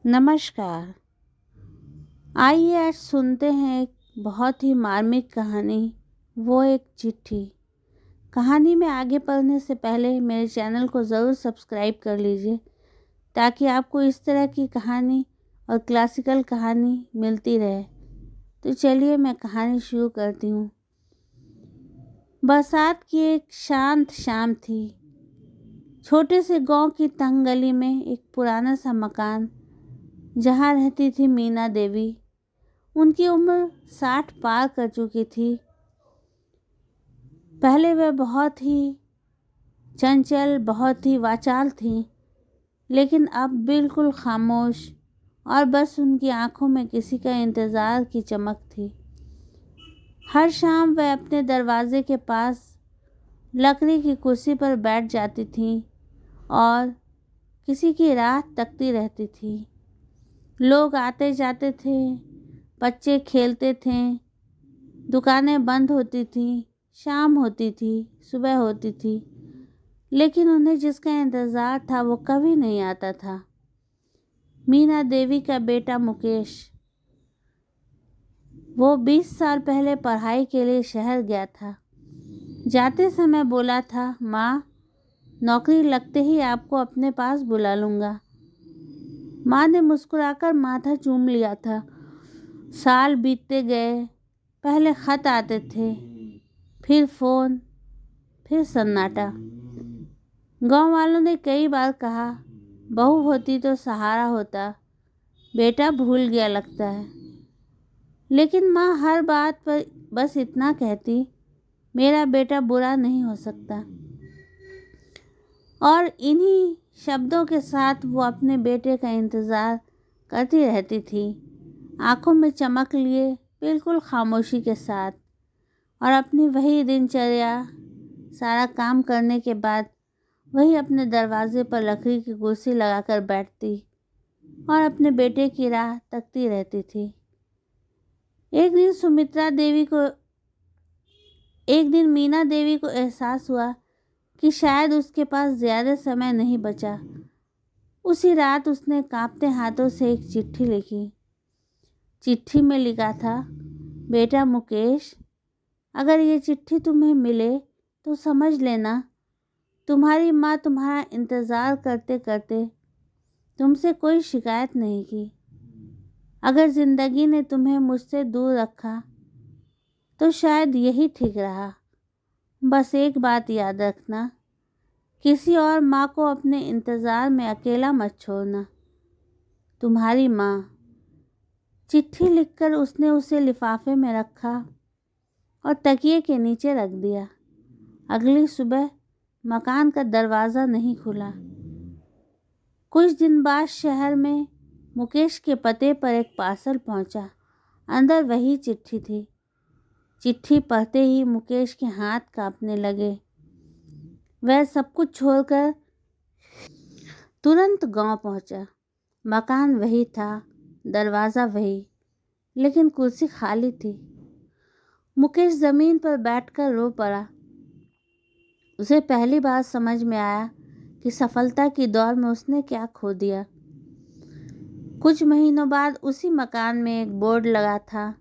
नमस्कार। आइए आज सुनते हैं एक बहुत ही मार्मिक कहानी, वो एक चिट्ठी। कहानी में आगे बढ़ने से पहले मेरे चैनल को ज़रूर सब्सक्राइब कर लीजिए ताकि आपको इस तरह की कहानी और क्लासिकल कहानी मिलती रहे। तो चलिए मैं कहानी शुरू करती हूँ। बरसात की एक शांत शाम थी। छोटे से गांव की तंग गली में एक पुराना सा मकान जहाँ रहती थी मीना देवी। उनकी उम्र 60 पार कर चुकी थी। पहले वह बहुत ही चंचल, बहुत ही वाचाल थी, लेकिन अब बिल्कुल खामोश और बस उनकी आंखों में किसी का इंतज़ार की चमक थी। हर शाम वह अपने दरवाजे के पास लकड़ी की कुर्सी पर बैठ जाती थी और किसी की राह तकती रहती थी। लोग आते जाते थे, बच्चे खेलते थे, दुकानें बंद होती थी, शाम होती थी, सुबह होती थी, लेकिन उन्हें जिसका इंतज़ार था वो कभी नहीं आता था। मीना देवी का बेटा मुकेश। वो 20 साल पहले पढ़ाई के लिए शहर गया था। जाते समय बोला था, माँ, नौकरी लगते ही आपको अपने पास बुला लूँगा। माँ ने मुस्कुराकर माथा चूम लिया था। साल बीतते गए। पहले खत आते थे, फिर फ़ोन, फिर सन्नाटा। गांव वालों ने कई बार कहा, बहू होती तो सहारा होता, बेटा भूल गया लगता है। लेकिन माँ हर बात पर बस इतना कहती, मेरा बेटा बुरा नहीं हो सकता। और इन्हीं शब्दों के साथ वो अपने बेटे का इंतज़ार करती रहती थी, आंखों में चमक लिए, बिल्कुल खामोशी के साथ। और अपनी वही दिनचर्या, सारा काम करने के बाद वही अपने दरवाजे पर लकड़ी की कुर्सी लगाकर बैठती और अपने बेटे की राह तकती रहती थी। एक दिन मीना देवी को एहसास हुआ कि शायद उसके पास ज़्यादा समय नहीं बचा। उसी रात उसने कांपते हाथों से एक चिट्ठी लिखी। चिट्ठी में लिखा था, बेटा मुकेश, अगर ये चिट्ठी तुम्हें मिले तो समझ लेना तुम्हारी माँ तुम्हारा इंतज़ार करते करते तुमसे कोई शिकायत नहीं की। अगर ज़िंदगी ने तुम्हें मुझसे दूर रखा तो शायद यही ठीक रहा। बस एक बात याद रखना, किसी और माँ को अपने इंतज़ार में अकेला मत छोड़ना। तुम्हारी माँ। चिट्ठी लिखकर उसने उसे लिफाफे में रखा और तकिए के नीचे रख दिया। अगली सुबह मकान का दरवाज़ा नहीं खुला। कुछ दिन बाद शहर में मुकेश के पते पर एक पार्सल पहुंचा। अंदर वही चिट्ठी थी। चिट्ठी पढ़ते ही मुकेश के हाथ कांपने लगे। वह सब कुछ छोड़कर तुरंत गांव पहुंचा। मकान वही था, दरवाज़ा वही, लेकिन कुर्सी खाली थी। मुकेश ज़मीन पर बैठकर रो पड़ा। उसे पहली बार समझ में आया कि सफलता की दौड़ में उसने क्या खो दिया। कुछ महीनों बाद उसी मकान में एक बोर्ड लगा था,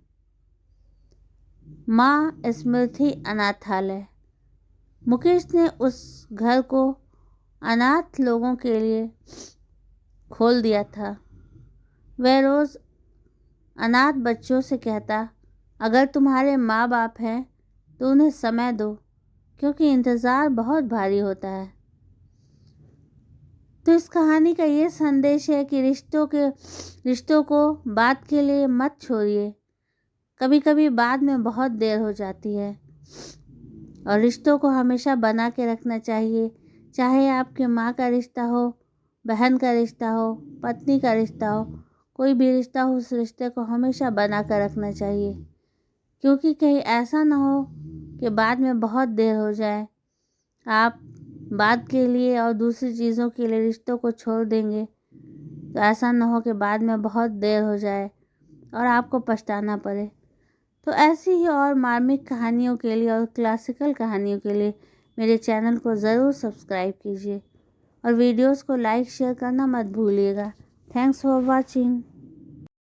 माँ स्मृति अनाथालय। मुकेश ने उस घर को अनाथ लोगों के लिए खोल दिया था। वह रोज़ अनाथ बच्चों से कहता, अगर तुम्हारे माँ बाप हैं तो उन्हें समय दो, क्योंकि इंतज़ार बहुत भारी होता है। तो इस कहानी का ये संदेश है कि रिश्तों को बात के लिए मत छोड़िए। कभी कभी बाद में बहुत देर हो जाती है और रिश्तों को हमेशा बना के रखना चाहिए। चाहे आपके माँ का रिश्ता हो, बहन का रिश्ता हो, पत्नी का रिश्ता हो, कोई भी रिश्ता हो, उस रिश्ते को हमेशा बना कर रखना चाहिए, क्योंकि कहीं ऐसा ना हो कि बाद में बहुत देर हो जाए, आप बात के लिए और दूसरी चीज़ों के लिए रिश्तों को छोड़ देंगे, तो ऐसा ना हो कि बाद में बहुत देर हो जाए और आपको पछताना पड़े। तो ऐसी ही और मार्मिक कहानियों के लिए और क्लासिकल कहानियों के लिए मेरे चैनल को ज़रूर सब्सक्राइब कीजिए और वीडियोस को लाइक शेयर करना मत भूलिएगा। Thanks for watching.